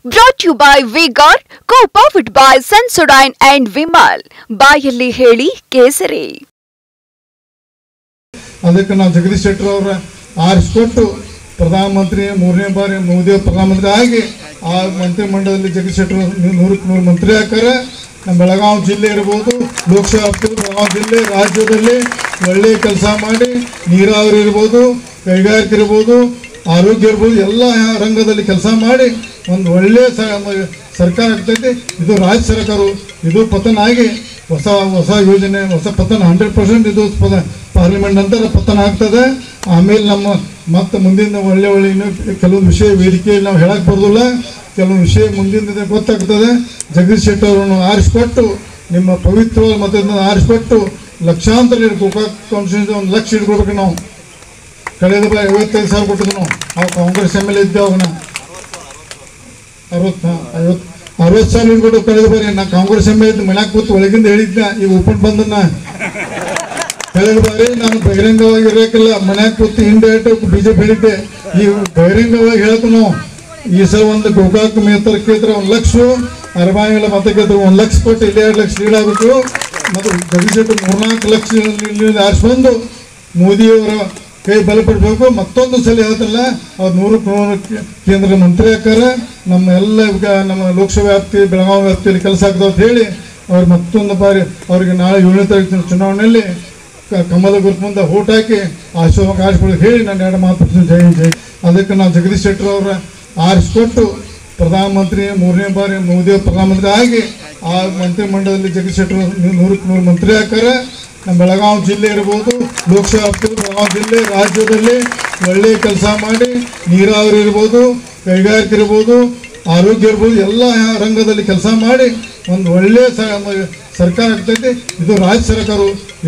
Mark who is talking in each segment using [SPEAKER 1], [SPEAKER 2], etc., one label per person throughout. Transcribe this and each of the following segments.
[SPEAKER 1] Brought to you by Vigor, co-powered by Sensodyne and Vimal. ಬಾಯಲ್ಲಿ ಹೇಳಿ ಕೇಸರಿ.
[SPEAKER 2] ಅದಕ್ಕೆ ನಾವು ಜಗದೀಶ್ ಶೆಟ್ಟರ್ ಅವರ ಆರಿಸಿಕೊಟ್ಟು ಪ್ರಧಾನಮಂತ್ರಿ ಮೂರನೇ ಬಾರಿ ಮೋದಿ ಪ್ರಧಾನಮಂತ್ರಿ ಆಗಿ ಆ ಮಂತ್ರಿಮಂಡಲದಲ್ಲಿ ಜಗದೀಶ್ ಶೆಟ್ಟರ್ 100ಕ್ಕೆ 100 ಮಂತ್ರಿ ಹಾಕಾರ. ನಮ್ಮ ಬೆಳಗಾವಿ ಜಿಲ್ಲೆ ಇರ್ಬೋದು, ಲೋಕಸಭಾ ಬೆಳಗಾವಿ ಜಿಲ್ಲೆ ರಾಜ್ಯದಲ್ಲಿ ಒಳ್ಳೆ ಕೆಲಸ ಮಾಡಿ ನೀರಾವರಿ ಇರ್ಬೋದು, ಕೈಗಾರಿಕೆ ಇರ್ಬೋದು, ಆರೋಗ್ಯ ಇರ್ಬೋದು, ಎಲ್ಲ ರಂಗದಲ್ಲಿ ಕೆಲಸ ಮಾಡಿ ಒಂದು ಒಳ್ಳೆಯ ಸರ್ಕಾರ ಆಗ್ತೈತಿ. ಇದು ರಾಜ್ಯ ಸರ್ಕಾರ, ಇದು ಪತನ ಆಗಿ ಹೊಸ ಯೋಜನೆ, ಹೊಸ ಪತನ 100% ಇದು ಪಾರ್ಲಿಮೆಂಟ್ ನಂತರ ಪತನ ಆಗ್ತದೆ. ಆಮೇಲೆ ನಮ್ಮ ಮತ್ತೆ ಮುಂದಿನ ಒಳ್ಳೆ ಇನ್ನೂ ಕೆಲವೊಂದು ವಿಷಯ ವೇದಿಕೆಯಲ್ಲಿ ನಾವು ಹೇಳಕ್ಕೆ ಬರೋದಿಲ್ಲ, ಕೆಲವೊಂದು ವಿಷಯ ಮುಂದಿನ ಗೊತ್ತಾಗ್ತದೆ. ಜಗದೀಶ್ ಶೆಟ್ಟರ್ ಅವರನ್ನು ಆರಿಸಿಕೊಟ್ಟು, ನಿಮ್ಮ ಪವಿತ್ರವಾದ ಮತದಿಂದ ಆರಿಸಿಕೊಟ್ಟು ಲಕ್ಷಾಂತರ ಗೋಕಾಕ್ ಕಾನ್ಸ್ಟಿಟ್ಯೂನ್ಸಿ 1 ಲಕ್ಷ ಇಟ್ಕೊಳ್ಬೇಕು. ನಾವು ಕಳೆದ ಬಾರಿ 55,000 ಕೊಟ್ಟಿದ್ದು ನಾವು ಕಾಂಗ್ರೆಸ್ MLA ಇದ್ದೆ. ಅವನ್ನ 60,000 ಇಟ್ಕೊಟ್ಟು ಕಳೆದ ಬಾರಿ ನಾ ಕಾಂಗ್ರೆಸ್ MLA ಇದ್ದು ಮನ್ಯಾಗ ಕೂತು ಒಳಗಿಂದ ಹೇಳಿದ್ನ. ಈಗ ಓಪನ್ ಬಂದನ್ನ ಕಳೆದ ಬಾರಿ ನಾನು ಬಹಿರಂಗವಾಗಿ ಇರೋಕ್ಕಿಲ್ಲ, ಮನ್ಯಾಗ ಕೂತು ಇಂಡೈರೆಕ್ಟ್ BJP ಹೇಳಿದ್ದೆ. ಈ ಬಹಿರಂಗವಾಗಿ ಹೇಳ್ತು ನಾವು ಈ ಸಲ ಒಂದು ಗೋಕಾಕ್ ಮೇತರ ಕ್ಷೇತ್ರ 1 ಲಕ್ಷ, ಅರಬಾಯಿಗಳ ಮತಕ್ಷೇತ್ರ 1 ಲಕ್ಷ ಕೊಟ್ಟು ಇಲ್ಲಿ 2 ಲಕ್ಷ ನೀಡಬೇಕು. ಮತ್ತು ಜಗದೀಶ್ ಶೆಟ್ಟರ್ 3-4 ಲಕ್ಷ ಆರಿಸ್ಬಂದು ಮೋದಿಯವರ ಕೈ ಬಲಪಡಬೇಕು. ಮತ್ತೊಂದು ಸಲ ಹೇಳ್ತಿಲ್ಲ, ಅವ್ರು 100ಕ್ಕೆ 100 ಕೇಂದ್ರ ಮಂತ್ರಿ ಹಾಕಾರ. ನಮ್ಮ ಎಲ್ಲ ನಮ್ಮ ಲೋಕಸಭಾ ವ್ಯಾಪ್ತಿ ಬೆಳಗಾವಿ ವ್ಯಾಪ್ತಿಯಲ್ಲಿ ಕೆಲಸ ಆಗ್ತಾವ ಅಂತ ಹೇಳಿ ಅವ್ರು ಮತ್ತೊಂದು ಬಾರಿ ಅವರಿಗೆ ನಾಳೆ 7ನೇ ತಾರೀಕಿನ ಚುನಾವಣೆಯಲ್ಲಿ ಕಮಲ ಗುರುತು ಮುಂದೆ ಓಟ್ ಹಾಕಿ ಆಶೀರ್ವಾದ ಆರಿಸ್ಕೊಳ್ಳಿ ಹೇಳಿ ನಾನು 2 ಮಾತು ಜೈ. ಅದಕ್ಕೆ ನಾವು ಜಗದೀಶ್ ಶೆಟ್ಟರ್ ಅವರ ಆರಿಸಿಕೊಟ್ಟು ಪ್ರಧಾನಮಂತ್ರಿ ಮೂರನೇ ಬಾರಿ ಮೋದಿ ಪ್ರಧಾನಮಂತ್ರಿ ಆಗಿ ಆ ಮಂತ್ರಿಮಂಡಲದಲ್ಲಿ ಜಗದೀಶ್ ಶೆಟ್ಟರ್ 100ಕ್ಕೆ 100 ಮಂತ್ರಿ ಹಾಕಾರ. ನಮ್ಮ ಬೆಳಗಾವಿ ಜಿಲ್ಲೆ ಇರ್ಬೋದು, ಲೋಕಸಭಾ ಬೆಳಗಾವಿ ಜಿಲ್ಲೆ ರಾಜ್ಯದಲ್ಲಿ ಒಳ್ಳೆ ಕೆಲಸ ಮಾಡಿ ನೀರಾವರಿ ಇರ್ಬೋದು, ಕೈಗಾರಿಕೆ ಇರ್ಬೋದು, ಆರೋಗ್ಯ ಇರ್ಬೋದು, ಎಲ್ಲ ರಂಗದಲ್ಲಿ ಕೆಲಸ ಮಾಡಿ ಒಂದು ಒಳ್ಳೆಯ ಸರ್ಕಾರ ಆಗ್ತೈತಿ. ಇದು ರಾಜ್ಯ ಸರ್ಕಾರ,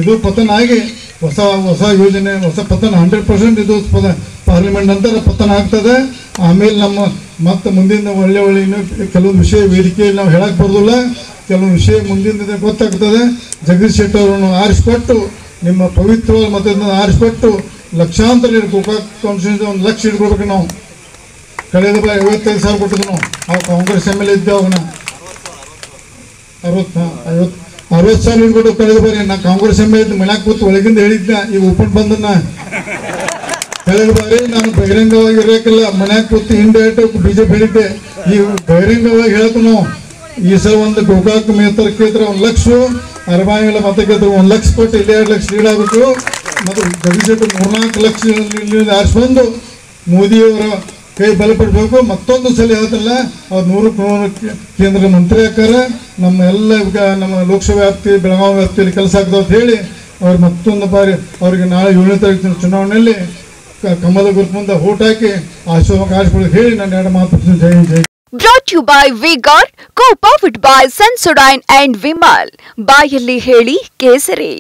[SPEAKER 2] ಇದು ಪತನ ಆಗಿ ಹೊಸ ಯೋಜನೆ, ಹೊಸ ಪತನ 100% ಇದು ಪಾರ್ಲಿಮೆಂಟ್ ನಂತರ ಪತನ ಆಗ್ತದೆ. ಆಮೇಲೆ ನಮ್ಮ ಮತ್ತೆ ಮುಂದಿನ ಒಳ್ಳೆ ಇನ್ನೂ ಕೆಲವೊಂದು ವಿಷಯ ವೇದಿಕೆಯಲ್ಲಿ ನಾವು ಹೇಳಕ್ಕೆ ಬರೋದಿಲ್ಲ, ಕೆಲವೊಂದು ವಿಷಯ ಮುಂದಿನ ಗೊತ್ತಾಗ್ತದೆ. ಜಗದೀಶ್ ಶೆಟ್ಟರ್ ಅವರನ್ನು ಆರಿಸಿಕೊಟ್ಟು, ನಿಮ್ಮ ಪವಿತ್ರವಾದ ಮತದಿಂದ ಆರಿಸಿಕೊಟ್ಟು ಲಕ್ಷಾಂತರ ಗೋಕಾಕ್ ಕಾನ್ಸ್ಟಿಟ್ಯೂನ್ಸಿ 1 ಲಕ್ಷ ಇಟ್ಕೊಳ್ಬೇಕು. ನಾವು ಕಳೆದ ಬಾರಿ 55,000 ಕೊಟ್ಟಿದ್ದು ನಾವು ಕಾಂಗ್ರೆಸ್ MLA ಇದ್ದೆ. ಅವನ್ನ 60,000 ಇಟ್ಕೊಟ್ಟು ಕಳೆದ ಬಾರಿ ನಾ ಕಾಂಗ್ರೆಸ್ MLA ಇದ್ದು ಮನ್ಯಾಗ ಕೂತು ಒಳಗಿಂದ ಹೇಳಿದ್ನ. ಈಗ ಓಪನ್ ಬಂದನ್ನ ಕಳೆದ ಬಾರಿ ನಾನು ಬಹಿರಂಗವಾಗಿ ಇರೋಕ್ಕಿಲ್ಲ, ಮನ್ಯಾಗ ಕೂತು ಇಂಡೈರೆಕ್ಟ್ BJP ಹೇಳಿದ್ದೆ. ಈ ಬಹಿರಂಗವಾಗಿ ಹೇಳ್ತು ನಾವು ಈ ಸಲ ಒಂದು ಗೋಕಾಕ್ ಮೇತರ ಕ್ಷೇತ್ರ 1 ಲಕ್ಷ, ಅರಬಾಯಿಗಳ ಮತಕ್ಷೇತ್ರ 1 ಲಕ್ಷ ಕೊಟ್ಟು ಇಲ್ಲಿ 2 ಲಕ್ಷ ನೀಡಬೇಕು. ಮತ್ತು ಜಗದೀಶ್ ಶೆಟ್ಟರ್ 3-4 ಲಕ್ಷ ಆರಿಸ್ಬಂದು ಮೋದಿಯವರ ಕೈ ಬಲಪಡಬೇಕು. ಮತ್ತೊಂದು ಸಲ ಹೇಳ್ತಿಲ್ಲ, ಅವ್ರು 100ಕ್ಕೆ 100 ಕೇಂದ್ರ ಮಂತ್ರಿ ಹಾಕಾರ. ನಮ್ಮ ಎಲ್ಲ ನಮ್ಮ ಲೋಕಸಭಾ ವ್ಯಾಪ್ತಿ ಬೆಳಗಾವಿ ವ್ಯಾಪ್ತಿಯಲ್ಲಿ ಕೆಲಸ ಆಗ್ತಾವ ಅಂತ ಹೇಳಿ ಅವ್ರು ಮತ್ತೊಂದು ಬಾರಿ ಅವರಿಗೆ ನಾಳೆ 7ನೇ ತಾರೀಕಿನ ಚುನಾವಣೆಯಲ್ಲಿ ಕಮಲ ಗುರುತು ಮುಂದೆ ಓಟ್ ಹಾಕಿ ಆಶೀರ್ವಾದ ಆರಿಸ್ಕೊಳ್ಳಿ ಹೇಳಿ ನಾನು 2 ಮಾತು ಜೈ.
[SPEAKER 1] Brought to you by Vigor, co-powered by Sensodyne and Vimal. ಬಾಯಲ್ಲಿ ಹೇಳಿ ಕೇಸರಿ.